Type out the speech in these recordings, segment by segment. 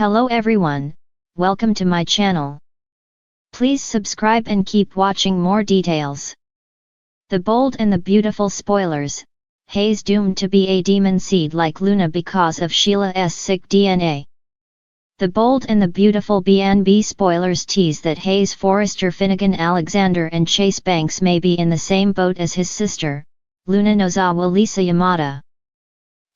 Hello everyone, welcome to my channel. Please subscribe and keep watching more details. The Bold and the Beautiful spoilers. Hayes doomed to be a demon seed like Luna because of Sheila's sick DNA. The Bold and the Beautiful B&B spoilers tease that Hayes Forrester Finnegan Alexander and Chase Banks may be in the same boat as his sister, Luna Nozawa Lisa Yamada.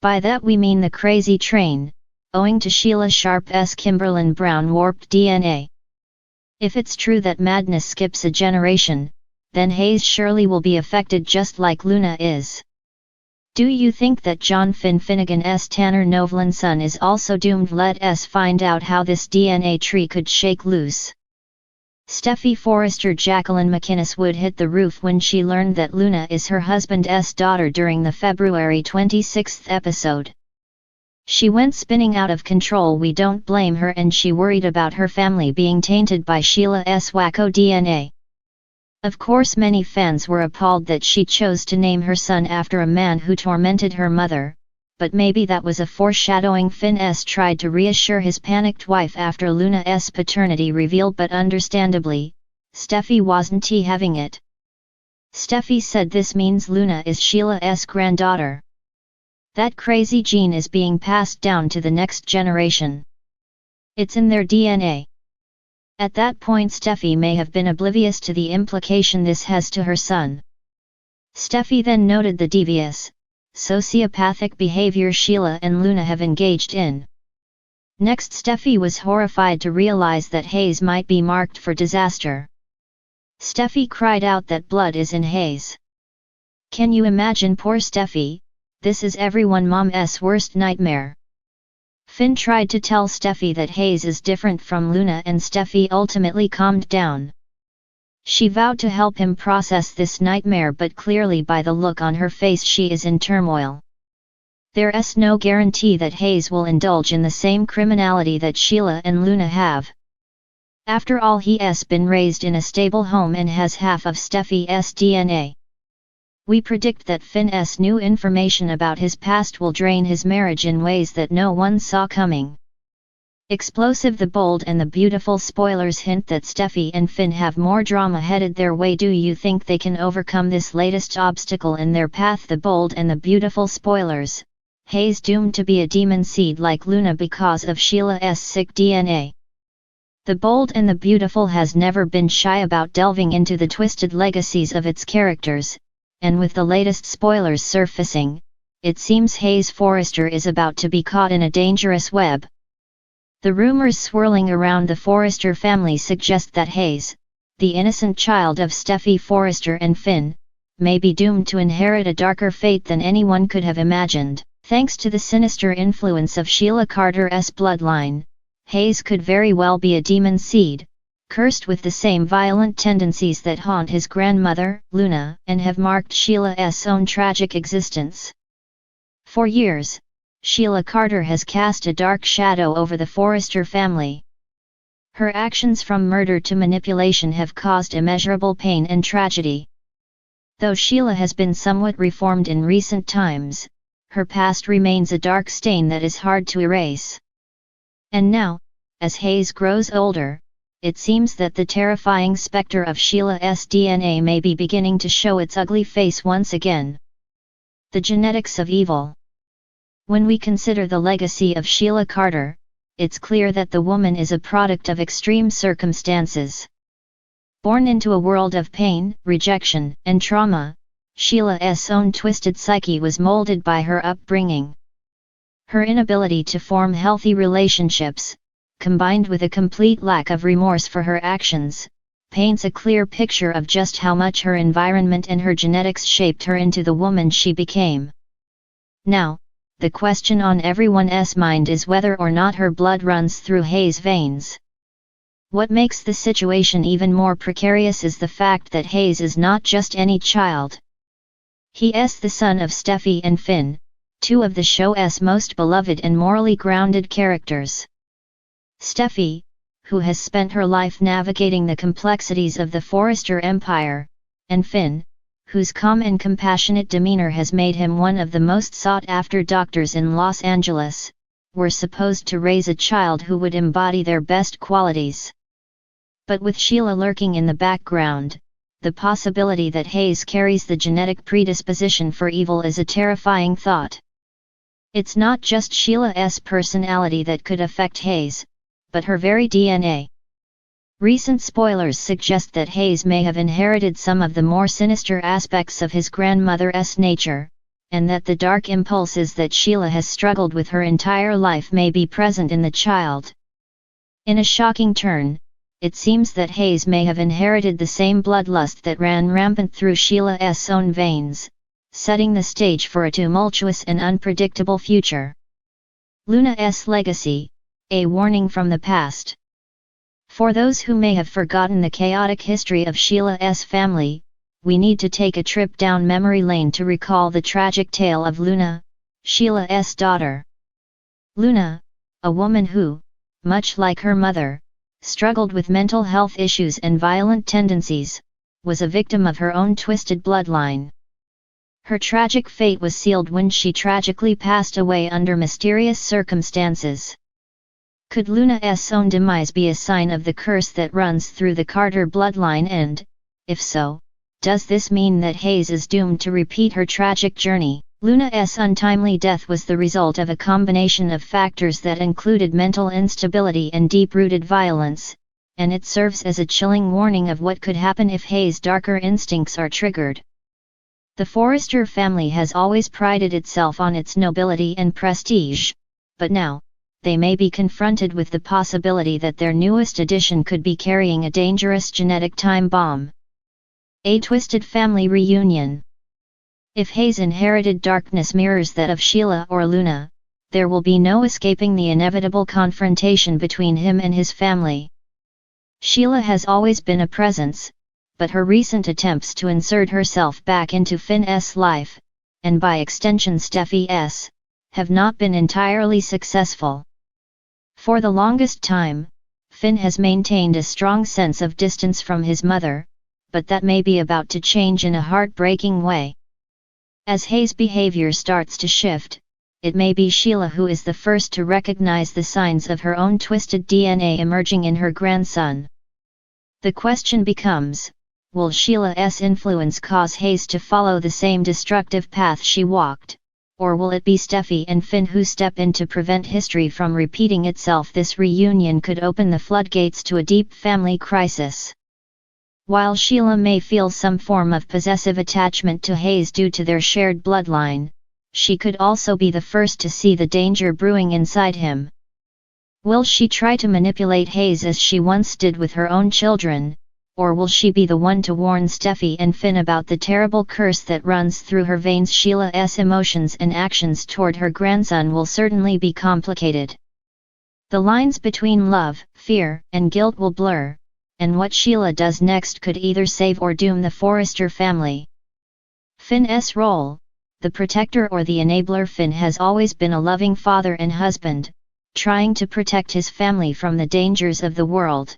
By that we mean the crazy train, owing to Sheila Sharp's Kimberlin Brown warped DNA. If it's true that madness skips a generation, then Hayes surely will be affected just like Luna is. Do you think that John Finnegan's Tanner Novlan's son is also doomed? Let us find out how this DNA tree could shake loose. Steffi Forrester Jacqueline McInnes would hit the roof when she learned that Luna is her husband's daughter during the February 26th episode. She went spinning out of control. We don't blame her, and she worried about her family being tainted by Sheila's wacko DNA. Of course, many fans were appalled that she chose to name her son after a man who tormented her mother, but maybe that was a foreshadowing. Fin's tried to reassure his panicked wife after Luna's paternity reveal, but understandably, Steffi wasn't having it. Steffi said this means Luna is Sheila's granddaughter. That crazy gene is being passed down to the next generation. It's in their DNA. At that point Steffi may have been oblivious to the implication this has to her son. Steffi then noted the devious, sociopathic behavior Sheila and Luna have engaged in. Next, Steffi was horrified to realize that Hayes might be marked for disaster. Steffi cried out that blood is in Hayes. Can you imagine poor Steffi? This is everyone mom's worst nightmare. Fin tried to tell Steffi that Hayes is different from Luna, and Steffi ultimately calmed down. She vowed to help him process this nightmare, but clearly by the look on her face she is in turmoil. There's no guarantee that Hayes will indulge in the same criminality that Sheila and Luna have. After all, he's been raised in a stable home and has half of Steffi's DNA. We predict that Fin's new information about his past will drain his marriage in ways that no one saw coming. Explosive. The Bold and the Beautiful spoilers hint that Steffi and Fin have more drama headed their way. Do you think they can overcome this latest obstacle in their path? The Bold and the Beautiful spoilers. Hayes doomed to be a demon seed like Luna because of Sheila's sick DNA. The Bold and the Beautiful has never been shy about delving into the twisted legacies of its characters, and with the latest spoilers surfacing, it seems Hayes Forrester is about to be caught in a dangerous web. The rumors swirling around the Forrester family suggest that Hayes, the innocent child of Steffi Forrester and Fin, may be doomed to inherit a darker fate than anyone could have imagined. Thanks to the sinister influence of Sheila Carter's bloodline, Hayes could very well be a demon seed, cursed with the same violent tendencies that haunt his grandmother, Luna, and have marked Sheila's own tragic existence. For years, Sheila Carter has cast a dark shadow over the Forrester family. Her actions from murder to manipulation have caused immeasurable pain and tragedy. Though Sheila has been somewhat reformed in recent times, her past remains a dark stain that is hard to erase. And now, as Hayes grows older, it seems that the terrifying specter of Sheila's DNA may be beginning to show its ugly face once again. The genetics of evil. When we consider the legacy of Sheila Carter, it's clear that the woman is a product of extreme circumstances. Born into a world of pain, rejection, and trauma, Sheila's own twisted psyche was molded by her upbringing. Her inability to form healthy relationships, combined with a complete lack of remorse for her actions, paints a clear picture of just how much her environment and her genetics shaped her into the woman she became. Now, the question on everyone's mind is whether or not her blood runs through Hayes' veins. What makes the situation even more precarious is the fact that Hayes is not just any child. He is the son of Steffi and Fin, two of the show's most beloved and morally grounded characters. Steffi, who has spent her life navigating the complexities of the Forrester empire, and Fin, whose calm and compassionate demeanor has made him one of the most sought-after doctors in Los Angeles, were supposed to raise a child who would embody their best qualities. But with Sheila lurking in the background, the possibility that Hayes carries the genetic predisposition for evil is a terrifying thought. It's not just Sheila's personality that could affect Hayes, but her very DNA. Recent spoilers suggest that Hayes may have inherited some of the more sinister aspects of his grandmother's nature, and that the dark impulses that Sheila has struggled with her entire life may be present in the child. In a shocking turn, it seems that Hayes may have inherited the same bloodlust that ran rampant through Sheila's own veins, setting the stage for a tumultuous and unpredictable future. Luna's legacy, a warning from the past. For those who may have forgotten the chaotic history of Sheila's family, we need to take a trip down memory lane to recall the tragic tale of Luna, Sheila's daughter. Luna, a woman who, much like her mother, struggled with mental health issues and violent tendencies, was a victim of her own twisted bloodline. Her tragic fate was sealed when she tragically passed away under mysterious circumstances. Could Luna's own demise be a sign of the curse that runs through the Carter bloodline and, if so, does this mean that Hayes is doomed to repeat her tragic journey? Luna's untimely death was the result of a combination of factors that included mental instability and deep-rooted violence, and it serves as a chilling warning of what could happen if Hayes' darker instincts are triggered. The Forrester family has always prided itself on its nobility and prestige, but now, they may be confronted with the possibility that their newest addition could be carrying a dangerous genetic time bomb. A twisted family reunion. If Hayes' inherited darkness mirrors that of Sheila or Luna, there will be no escaping the inevitable confrontation between him and his family. Sheila has always been a presence, but her recent attempts to insert herself back into Finn's life, and by extension Steffi's, have not been entirely successful. For the longest time, Finn has maintained a strong sense of distance from his mother, but that may be about to change in a heartbreaking way. As Hayes' behavior starts to shift, it may be Sheila who is the first to recognize the signs of her own twisted DNA emerging in her grandson. The question becomes, will Sheila's influence cause Hayes to follow the same destructive path she walked, or will it be Steffi and Finn who step in to prevent history from repeating itself? This reunion could open the floodgates to a deep family crisis. While Sheila may feel some form of possessive attachment to Hayes due to their shared bloodline, she could also be the first to see the danger brewing inside him. Will she try to manipulate Hayes as she once did with her own children, or will she be the one to warn Steffi and Finn about the terrible curse that runs through her veins? Sheila's emotions and actions toward her grandson will certainly be complicated. The lines between love, fear, and guilt will blur, and what Sheila does next could either save or doom the Forrester family. Finn's role, the protector or the enabler. Finn has always been a loving father and husband, trying to protect his family from the dangers of the world.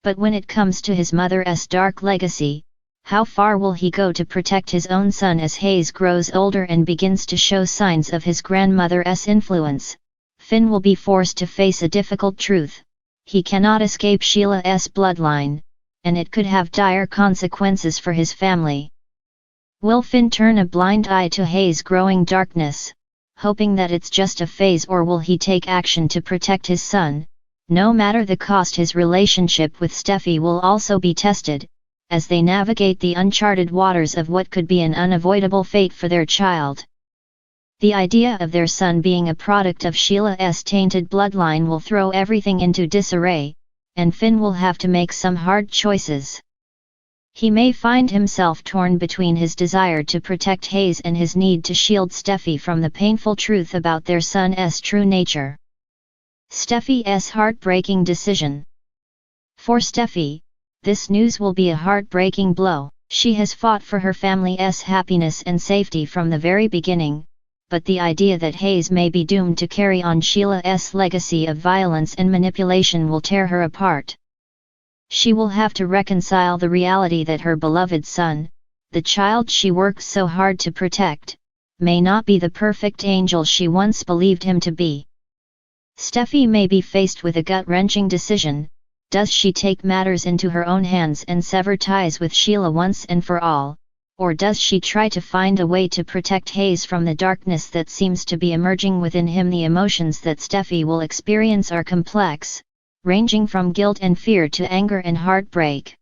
But when it comes to his mother's dark legacy, how far will he go to protect his own son? As Hayes grows older and begins to show signs of his grandmother's influence, Finn will be forced to face a difficult truth: he cannot escape Sheila's bloodline, and it could have dire consequences for his family. Will Finn turn a blind eye to Hayes' growing darkness, hoping that it's just a phase, or will he take action to protect his son? No matter the cost, his relationship with Steffi will also be tested, as they navigate the uncharted waters of what could be an unavoidable fate for their child. The idea of their son being a product of Sheila's tainted bloodline will throw everything into disarray, and Finn will have to make some hard choices. He may find himself torn between his desire to protect Hayes and his need to shield Steffi from the painful truth about their son's true nature. Steffi's heartbreaking decision. For Steffi, this news will be a heartbreaking blow. She has fought for her family's happiness and safety from the very beginning, but the idea that Hayes may be doomed to carry on Sheila's legacy of violence and manipulation will tear her apart. She will have to reconcile the reality that her beloved son, the child she worked so hard to protect, may not be the perfect angel she once believed him to be. Steffi may be faced with a gut-wrenching decision. Does she take matters into her own hands and sever ties with Sheila once and for all, or does she try to find a way to protect Hayes from the darkness that seems to be emerging within him? The emotions that Steffi will experience are complex, ranging from guilt and fear to anger and heartbreak.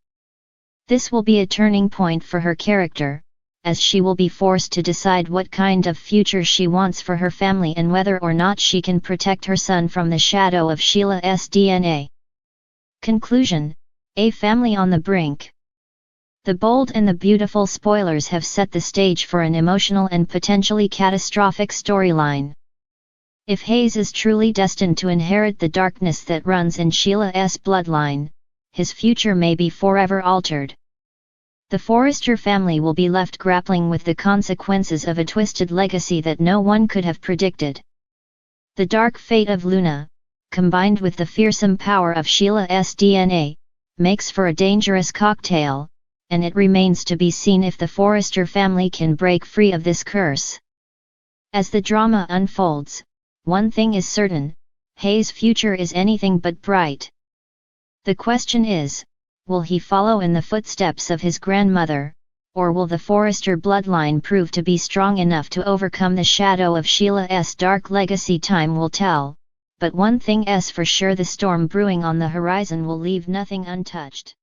This will be a turning point for her character, as she will be forced to decide what kind of future she wants for her family and whether or not she can protect her son from the shadow of Sheila's DNA. Conclusion: A family on the brink. The bold and the beautiful spoilers have set the stage for an emotional and potentially catastrophic storyline. If Hayes is truly destined to inherit the darkness that runs in Sheila's bloodline, his future may be forever altered. The Forrester family will be left grappling with the consequences of a twisted legacy that no one could have predicted. The dark fate of Luna, combined with the fearsome power of Sheila's DNA, makes for a dangerous cocktail, and it remains to be seen if the Forrester family can break free of this curse. As the drama unfolds, one thing is certain: Hayes' future is anything but bright. The question is, will he follow in the footsteps of his grandmother, or will the Forrester bloodline prove to be strong enough to overcome the shadow of Sheila's dark legacy? Time will tell, but one thing is for sure: the storm brewing on the horizon will leave nothing untouched.